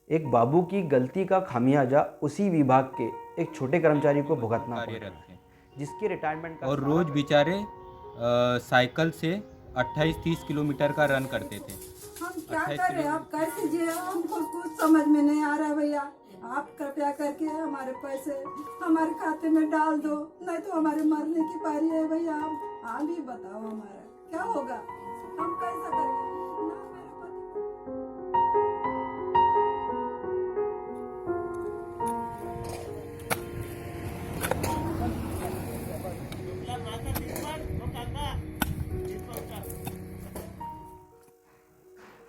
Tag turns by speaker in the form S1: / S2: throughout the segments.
S1: एक बाबू की गलती का खामियाजा उसी विभाग के एक छोटे कर्मचारी को भुगतना पड़ रहा
S2: कार्यरत
S1: है,
S2: थे
S1: जिसके रिटायरमेंट का
S2: और
S1: सारा
S2: रोज बेचारे साइकिल से 28-30 किलोमीटर का रन करते थे।
S3: हम क्या
S2: 28
S3: करें,
S2: किलो
S3: आप कर दीजिए, हमको कुछ समझ में नहीं आ रहा भैया। आप कृपया करके हमारे पैसे हमारे खाते में डाल दो, नहीं तो हमारे मरने की बारी है भैया। आप ही बताओ हमारा क्या होगा, हम कैसा करेंगे ना। मेरे पति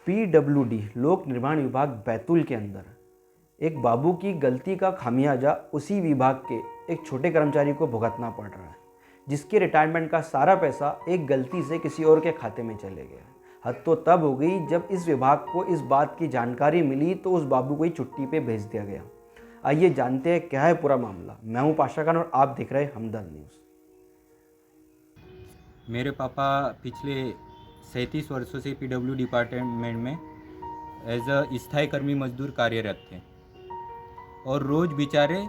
S1: PWD लोक निर्माण विभाग बैतूल के अंदर एक बाबू की गलती का खामियाजा उसी विभाग के एक छोटे कर्मचारी को भुगतना पड़ रहा है, जिसके रिटायरमेंट का सारा पैसा एक गलती से किसी और के खाते में चले गया। हद तो तब हो गई जब इस विभाग को इस बात की जानकारी मिली तो उस बाबू को ही छुट्टी पे भेज दिया गया। आइए जानते हैं क्या है पूरा मामला। मैं हूं पाशा खान और आप देख रहे हैं हमदर्द न्यूज़।
S2: मेरे पापा पिछले 37 वर्षों से पीडब्ल्यू डिपार्टमेंट में एज अ स्थायी कर्मी मजदूर कार्यरत थे और रोज बेचारे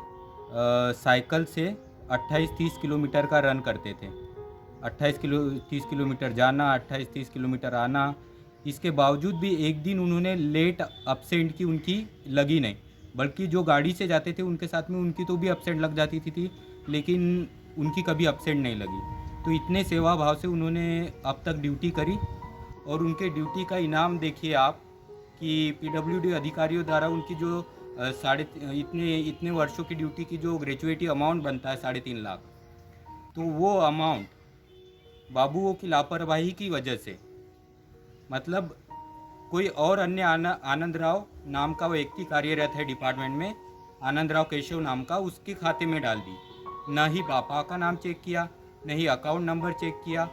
S2: साइकिल से 28-30 किलोमीटर का रन करते थे। 30 किलोमीटर जाना, 28-30 किलोमीटर आना। इसके बावजूद भी एक दिन उन्होंने लेट अपसेंट की उनकी लगी नहीं, बल्कि जो गाड़ी से जाते थे उनके साथ में उनकी तो भी अपसेंट लग जाती थी, लेकिन उनकी कभी अपसेंट नहीं लगी। तो इतने सेवा भाव से उन्होंने अब तक ड्यूटी करी और उनके ड्यूटी का इनाम देखिए आप कि पीडब्ल्यूडी अधिकारियों द्वारा उनकी जो साढ़े इतने इतने वर्षों की ड्यूटी की जो ग्रेजुएटी अमाउंट बनता है 3.5 लाख, तो वो अमाउंट बाबुओं की लापरवाही की वजह से, मतलब कोई और अन्य आनंद राव नाम का व्यक्ति कार्यरत है डिपार्टमेंट में, आनंद राव केशव नाम का, उसके खाते में डाल दी। न ही पापा का नाम चेक किया, न ही अकाउंट नंबर चेक किया।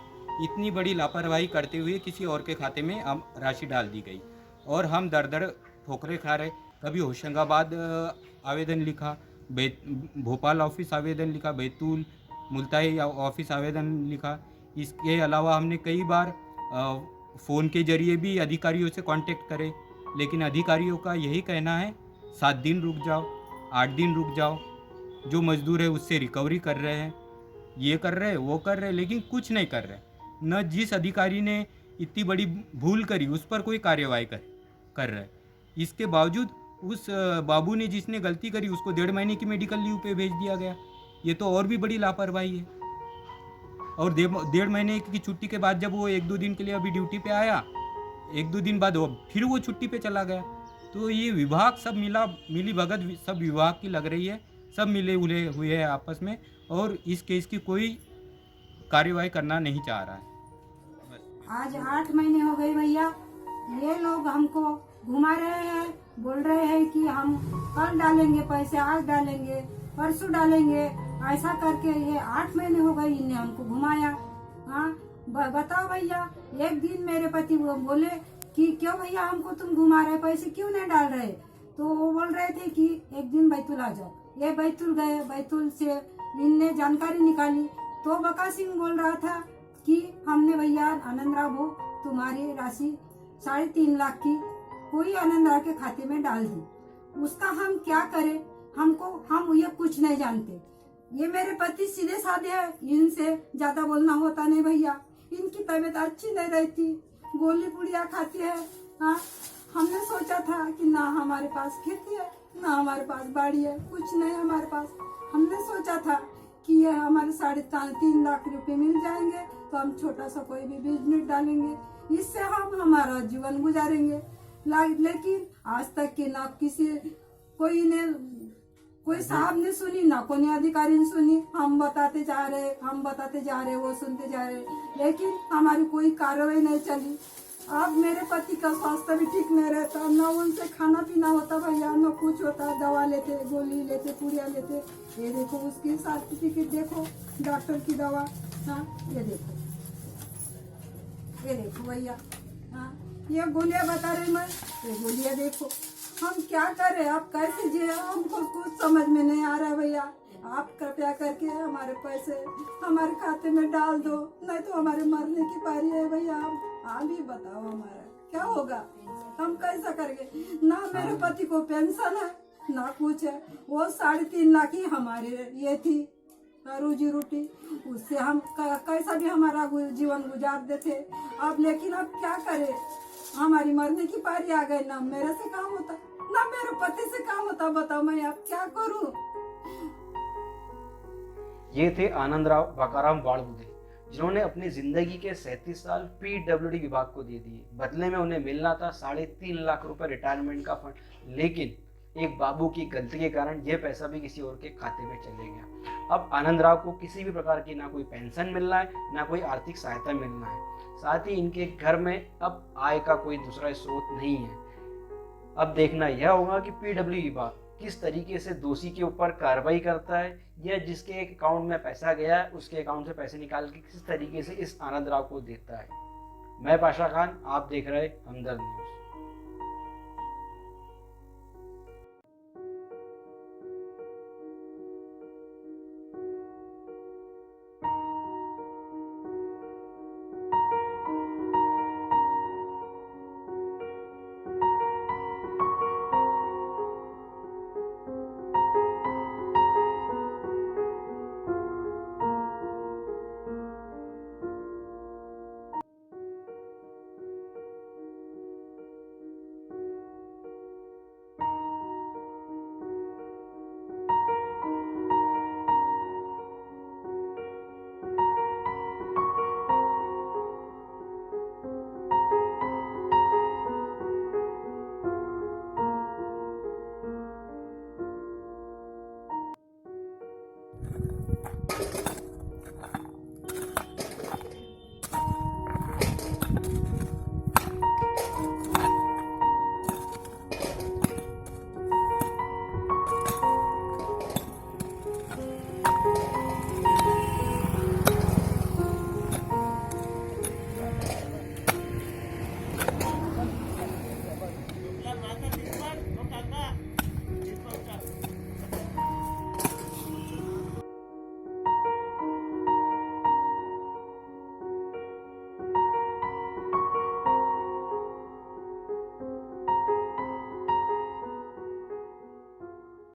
S2: इतनी बड़ी लापरवाही करते हुए किसी और के खाते में अब राशि डाल दी गई और हम दर दर ठोकरे खा रहे। कभी होशंगाबाद आवेदन लिखा, भोपाल ऑफिस आवेदन लिखा, बैतूल मुल्ताई ऑफिस आवेदन लिखा। इसके अलावा हमने कई बार फ़ोन के जरिए भी अधिकारियों से कांटेक्ट करे, लेकिन अधिकारियों का यही कहना है 7 दिन रुक जाओ, 8 दिन रुक जाओ। जो मजदूर है उससे रिकवरी कर रहे हैं, ये कर रहे हैं, वो कर रहे हैं, लेकिन कुछ नहीं कर रहे। न जिस अधिकारी ने इतनी बड़ी भूल करी उस पर कोई कार्यवाही कर रहे हैं। इसके बावजूद उस बाबू ने जिसने गलती करी उसको 1.5 महीने की मेडिकल लीव पे भेज दिया गया। ये तो और भी बड़ी लापरवाही है। और 1.5 महीने की छुट्टी के बाद जब वो 1-2 दिन के लिए अभी ड्यूटी पे आया, 1-2 दिन बाद वो फिर वो छुट्टी पे चला गया। तो ये विभाग सब मिली भगत सब विभाग की लग रही है, सब मिले उले हुए हैं आपस में, और इस केस की कोई कार्यवाही करना नहीं चाह रहा है।
S3: आज 8 महीने हो गए भैया। ये लोग हमको घुमा रहे हैं, बोल रहे हैं कि हम कल डालेंगे पैसे, आज डालेंगे, परसों डालेंगे। ऐसा करके ये 8 महीने हो गए, इन्हें हमको घुमाया। हाँ बताओ भैया, एक दिन मेरे पति वो बोले कि क्यों भैया हमको तुम घुमा रहे, पैसे क्यों नहीं डाल रहे? तो वो बोल रहे थे कि एक दिन बैतूल आ जाओ। ये बैतूल गए, बैतूल से इनने जानकारी निकाली तो बका सिंह बोल रहा था कि हमने भैया आनंद राव हो तुम्हारी राशि 3.5 लाख की कोई आनंद राव के खाते में डाल दी। उसका हम क्या करें, हम ये कुछ नहीं जानते। ये मेरे पति सीधे साधे हैं, इनसे ज्यादा बोलना होता नहीं भैया। इनकी तबीयत अच्छी नहीं रहती, गोली पुड़िया खाती है। हाँ हमने सोचा था कि ना हमारे पास खेती है, ना हमारे पास बाड़ी है, कुछ नहीं हमारे पास। हमने सोचा था कि ये हमारे 3.5 लाख रुपए मिल जाएंगे तो हम छोटा सा कोई भी बिजनेस डालेंगे, इससे हम हमारा जीवन गुजारेंगे। लेकिन आज तक के ना किसी कोई साहब ने सुनी, ना कोई अधिकारी ने सुनी। हम बताते जा रहे, वो सुनते जा रहे, लेकिन हमारी कोई कार्रवाई नहीं चली। अब मेरे पति का स्वास्थ्य भी ठीक नहीं रहता, न उनसे खाना पीना होता भैया, न कुछ होता। दवा लेते, गोली लेते, पुड़िया लेते। ये देखो उसकी सर्टिफिकेट देखो, डॉक्टर की दवा। हाँ ये देखो भैया। हाँ ये गोलियां बता रहे मैं, ये गोलियां देखो। हम क्या करें, आप कह दीजिए, हमको कुछ समझ में नहीं आ रहा भैया। आप कृपया करके हमारे पैसे हमारे खाते में डाल दो, नहीं तो हमारे मरने की बारी है भैया। आप ही बताओ हमारा क्या होगा, हम कैसा करेंगे। ना मेरे पति को पेंशन है ना कुछ है। वो 3.5 लाख ही हमारे ये थी रोजी रोटी, उससे हम कैसा भी हमारा जीवन गुजार देते। अब लेकिन अब क्या करे, हमारी मरने की पारी आ गई। ना मेरे से काम होता ना मेरे पति से काम होता। बताओ मैं अब क्या करूं।
S1: ये थे आनंदराव बाकाराम वाड़बुदे, जिन्होंने अपनी जिंदगी के 37 साल पीडब्ल्यूडी विभाग को दे दिए। बदले में उन्हें मिलना था 3.5 लाख रुपए रिटायरमेंट का फंड, लेकिन एक बाबू की गलती के कारण यह पैसा भी किसी और के खाते में चले गया। अब आनंदराव को किसी भी प्रकार की ना कोई पेंशन मिलना है ना कोई आर्थिक सहायता मिलना है। साथ ही इनके घर में अब आय का कोई दूसरा स्रोत नहीं है। अब देखना यह होगा कि पीडब्ल्यू विभाग किस तरीके से दोषी के ऊपर कार्रवाई करता है, या जिसके अकाउंट में पैसा गया है उसके अकाउंट से पैसे निकाल के किस तरीके से इस आनंदराव को देता है। मैं पाशा खान, आप देख रहे हमदर्द न्यूज़।